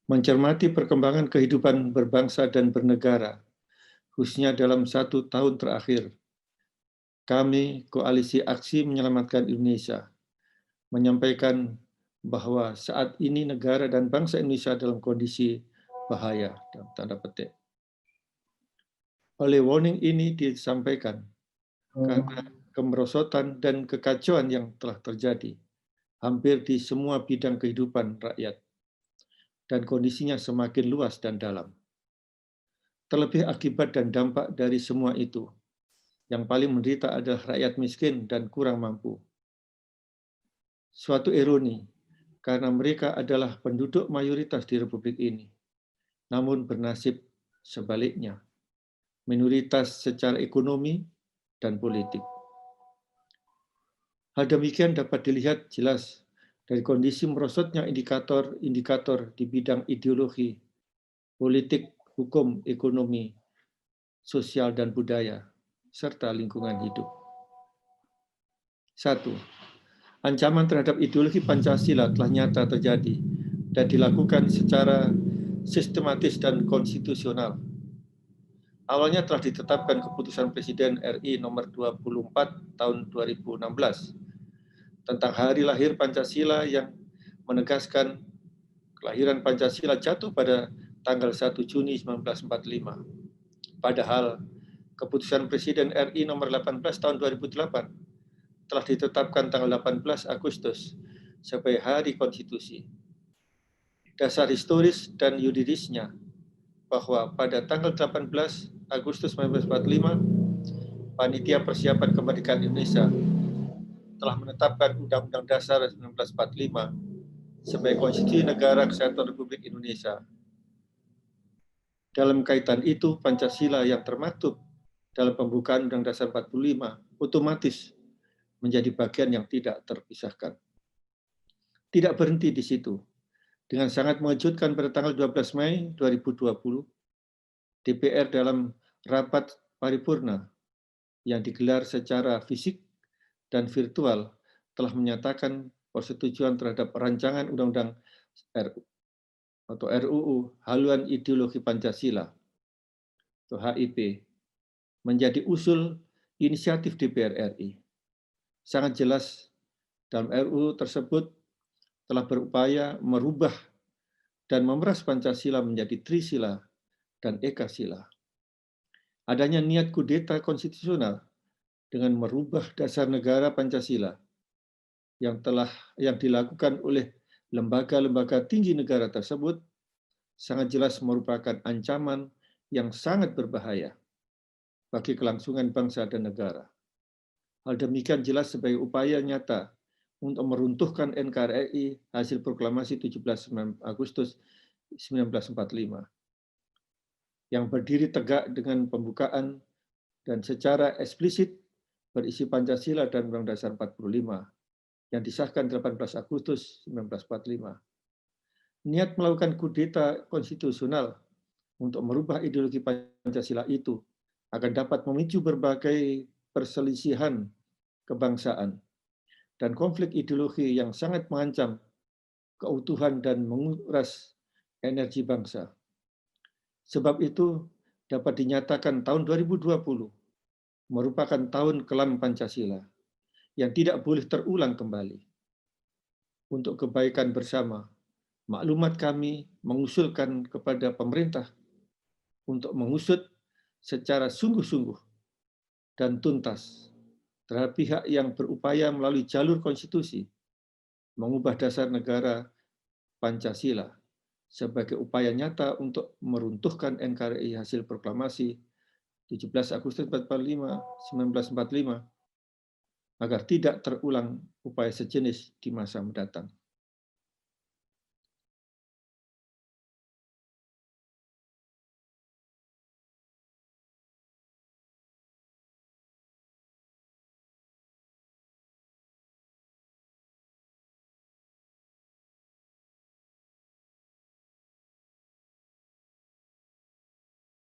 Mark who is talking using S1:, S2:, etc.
S1: Mencermati perkembangan kehidupan berbangsa dan bernegara, khususnya dalam 1 tahun terakhir, kami, Koalisi Aksi Menyelamatkan Indonesia, menyampaikan bahwa saat ini negara dan bangsa Indonesia dalam kondisi bahaya, dalam tanda petik. Oleh warning ini disampaikan karena kemerosotan dan kekacauan yang telah terjadi hampir di semua bidang kehidupan rakyat, dan kondisinya semakin luas dan dalam. Terlebih akibat dan dampak dari semua itu, yang paling menderita adalah rakyat miskin dan kurang mampu. Suatu ironi, karena mereka adalah penduduk mayoritas di Republik ini, namun bernasib sebaliknya, minoritas secara ekonomi dan politik. Hal demikian dapat dilihat jelas dari kondisi merosotnya indikator-indikator di bidang ideologi, politik, hukum, ekonomi, sosial, dan budaya, serta lingkungan hidup. 1. Ancaman terhadap ideologi Pancasila telah nyata terjadi dan dilakukan secara sistematis dan konstitusional. Awalnya telah ditetapkan keputusan Presiden RI nomor 24 tahun 2016 tentang hari lahir Pancasila yang menegaskan kelahiran Pancasila jatuh pada tanggal 1 Juni 1945. Padahal keputusan Presiden RI nomor 18 tahun 2008 telah ditetapkan tanggal 18 Agustus sebagai Hari Konstitusi. Dasar historis dan yuridisnya bahwa pada tanggal 18 Agustus 1945, Panitia Persiapan Kemerdekaan Indonesia telah menetapkan Undang-Undang Dasar 1945 sebagai Konstitusi Negara Kesatuan Republik Indonesia. Dalam kaitan itu, Pancasila yang termaktub dalam pembukaan Undang-Undang Dasar 45 otomatis menjadi bagian yang tidak terpisahkan. Tidak berhenti di situ. Dengan sangat mengejutkan pada tanggal 12 Mei 2020, DPR dalam rapat paripurna yang digelar secara fisik dan virtual telah menyatakan persetujuan terhadap rancangan Undang-Undang atau RUU Haluan Ideologi Pancasila atau HIP menjadi usul inisiatif DPR RI. Sangat jelas dalam RUU tersebut telah berupaya merubah dan memeras Pancasila menjadi Trisila dan Ekasila. Adanya niat kudeta konstitusional dengan merubah dasar negara Pancasila yang dilakukan oleh lembaga-lembaga tinggi negara tersebut sangat jelas merupakan ancaman yang sangat berbahaya bagi kelangsungan bangsa dan negara. Hal demikian jelas sebagai upaya nyata untuk meruntuhkan NKRI hasil proklamasi 17 Agustus 1945 yang berdiri tegak dengan pembukaan dan secara eksplisit berisi Pancasila dan Undang-Undang Dasar 45 yang disahkan 18 Agustus 1945. Niat melakukan kudeta konstitusional untuk merubah ideologi Pancasila itu akan dapat memicu berbagai perselisihan kebangsaan dan konflik ideologi yang sangat mengancam keutuhan dan menguras energi bangsa. Sebab itu dapat dinyatakan tahun 2020 merupakan tahun kelam Pancasila yang tidak boleh terulang kembali. Untuk kebaikan bersama, maklumat kami mengusulkan kepada pemerintah untuk mengusut secara sungguh-sungguh dan tuntas terhadap pihak yang berupaya melalui jalur konstitusi mengubah dasar negara Pancasila sebagai upaya nyata untuk meruntuhkan NKRI hasil proklamasi 17 Agustus 1945 agar tidak terulang upaya sejenis di masa mendatang.